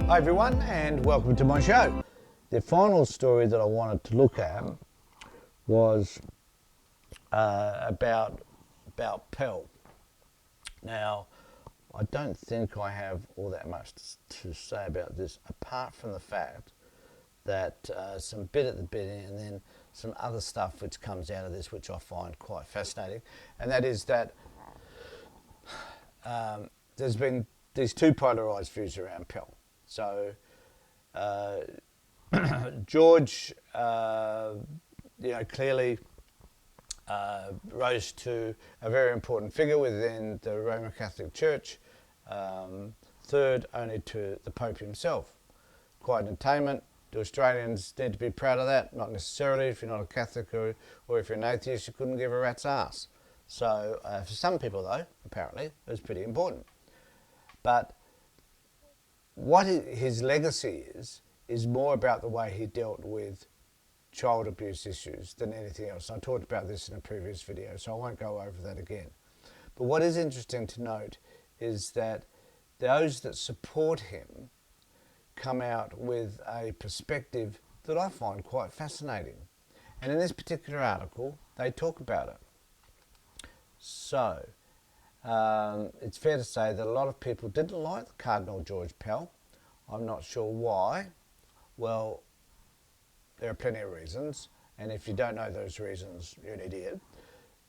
Hi everyone and welcome to my show. The final story that I wanted to look at was about Pell. Now, I don't think I have all that much to say about this apart from the fact that some bit at the beginning and then some other stuff which comes out of this which I find quite fascinating, and that is that there's been these two polarised views around Pell. So George, clearly rose to a very important figure within the Roman Catholic Church, third only to the Pope himself. Quite an attainment. Do Australians need to be proud of that? Not necessarily. If you're not a Catholic or if you're an atheist, you couldn't give a rat's ass. So for some people, though, apparently, it was pretty important. But what his legacy is more about the way he dealt with child abuse issues than anything else. I talked about this in a previous video, so I won't go over that again. But what is interesting to note is that those that support him come out with a perspective that I find quite fascinating. And in this particular article, they talk about it. So, it's fair to say that a lot of people didn't like Cardinal George Pell. I'm not sure why. Well, there are plenty of reasons, and if you don't know those reasons, you're an idiot.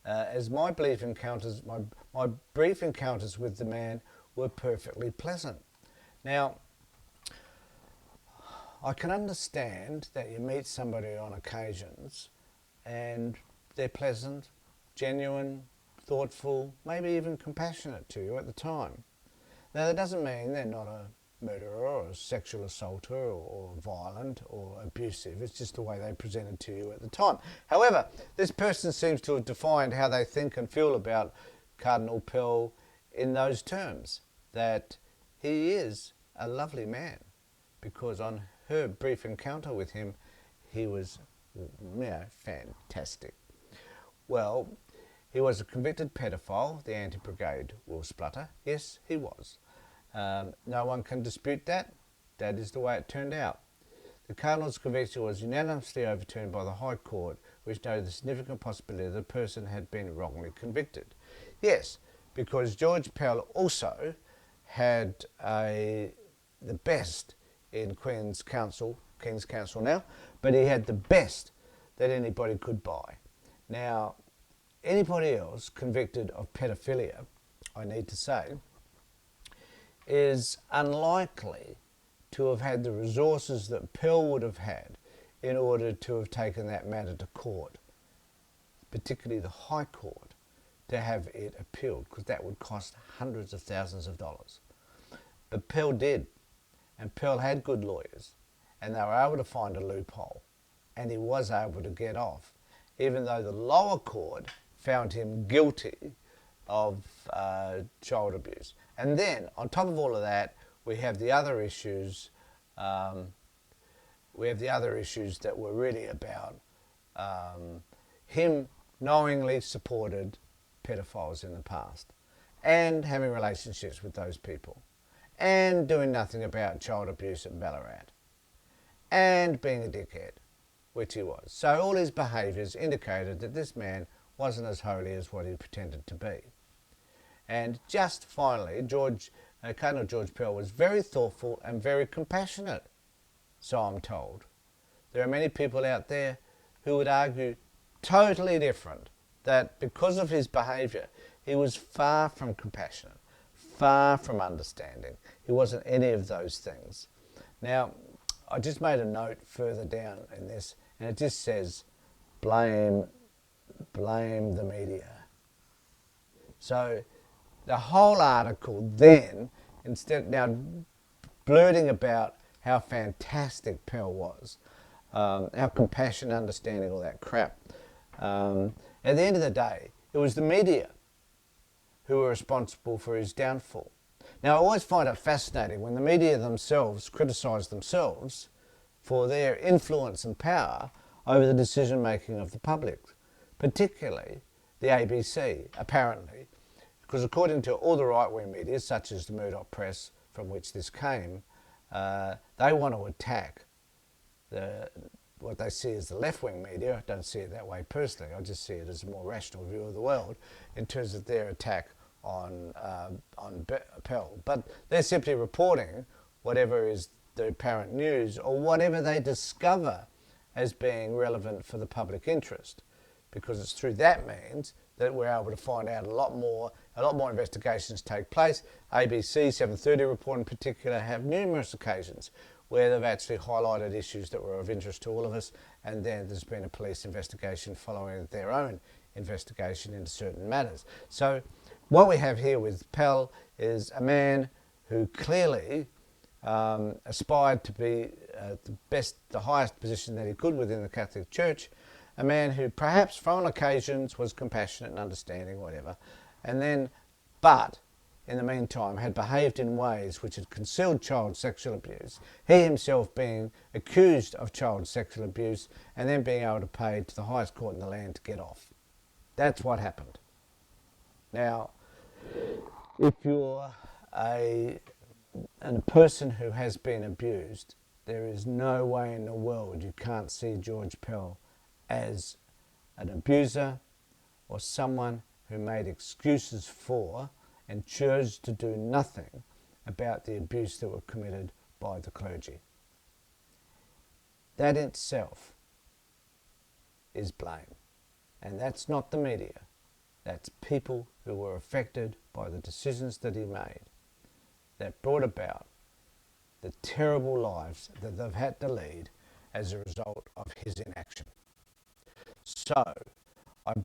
As my brief encounters with the man were perfectly pleasant. Now, I can understand that you meet somebody on occasions and they're pleasant, genuine, thoughtful, maybe even compassionate to you at the time. Now, that doesn't mean they're not a murderer or a sexual assaulter or violent or abusive. It's just the way they presented to you at the time. However, this person seems to have defined how they think and feel about Cardinal Pell in those terms, that he is a lovely man, because on her brief encounter with him, he was, fantastic. Well, he was a convicted pedophile, the anti-brigade will splutter. Yes, he was. No one can dispute that. That is the way it turned out. The Cardinal's conviction was unanimously overturned by the High Court, which noted the significant possibility that the person had been wrongly convicted. Yes, because George Pell also had the best in King's Counsel now, but he had the best that anybody could buy. Now, anybody else convicted of pedophilia, I need to say, is unlikely to have had the resources that Pell would have had in order to have taken that matter to court, particularly the High Court, to have it appealed, because that would cost hundreds of thousands of dollars. But Pell did, and Pell had good lawyers, and they were able to find a loophole, and he was able to get off, even though the lower court found him guilty of child abuse. And then, on top of all of that, we have the other issues. That were really about him knowingly supported pedophiles in the past, and having relationships with those people, and doing nothing about child abuse at Ballarat, and being a dickhead, which he was. So all his behaviours indicated that this man wasn't as holy as what he pretended to be. And just finally, Cardinal George Pell was very thoughtful and very compassionate, so I'm told. There are many people out there who would argue totally different, that because of his behaviour, he was far from compassionate, far from understanding. He wasn't any of those things. Now, I just made a note further down in this, and it just says, blame the media. So the whole article then, now blurting about how fantastic Pell was, how compassionate, understanding, all that crap. At the end of the day, it was the media who were responsible for his downfall. Now, I always find it fascinating when the media themselves criticise themselves for their influence and power over the decision-making of the public, particularly the ABC, apparently, because according to all the right-wing media, such as the Murdoch Press, from which this came, they want to attack what they see as the left-wing media. I don't see it that way personally. I just see it as a more rational view of the world in terms of their attack on Pell. But they're simply reporting whatever is the apparent news or whatever they discover as being relevant for the public interest, because it's through that means that we're able to find out a lot more investigations take place. ABC 7:30 report in particular have numerous occasions where they've actually highlighted issues that were of interest to all of us, and then there's been a police investigation following their own investigation into certain matters. So what we have here with Pell is a man who clearly aspired to be the highest position that he could within the Catholic Church, a man who perhaps on occasions was compassionate and understanding, whatever, but in the meantime had behaved in ways which had concealed child sexual abuse, he himself being accused of child sexual abuse and then being able to pay to the highest court in the land to get off. That's what happened. Now, if you're a person who has been abused, there is no way in the world you can't see George Pell as an abuser or someone who made excuses for and chose to do nothing about the abuse that were committed by the clergy. That itself is blame. And that's not the media. That's people who were affected by the decisions that he made that brought about the terrible lives that they've had to lead as a result of his inaction. So,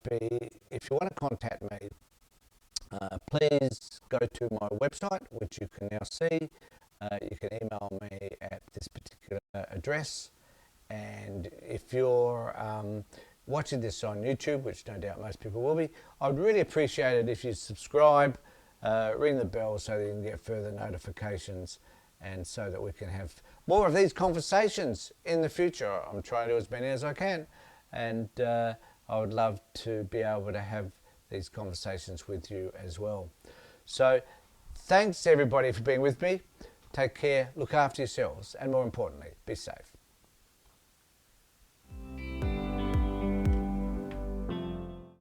if you want to contact me, please go to my website, which you can now see. You can email me at this particular address. And if you're watching this on YouTube, which no doubt most people will be, I would really appreciate it if you subscribe, ring the bell so that you can get further notifications and so that we can have more of these conversations in the future. I'm trying to do as many as I can, and I would love to be able to have these conversations with you as well. So thanks everybody for being with me. Take care, look after yourselves, and more importantly, be safe.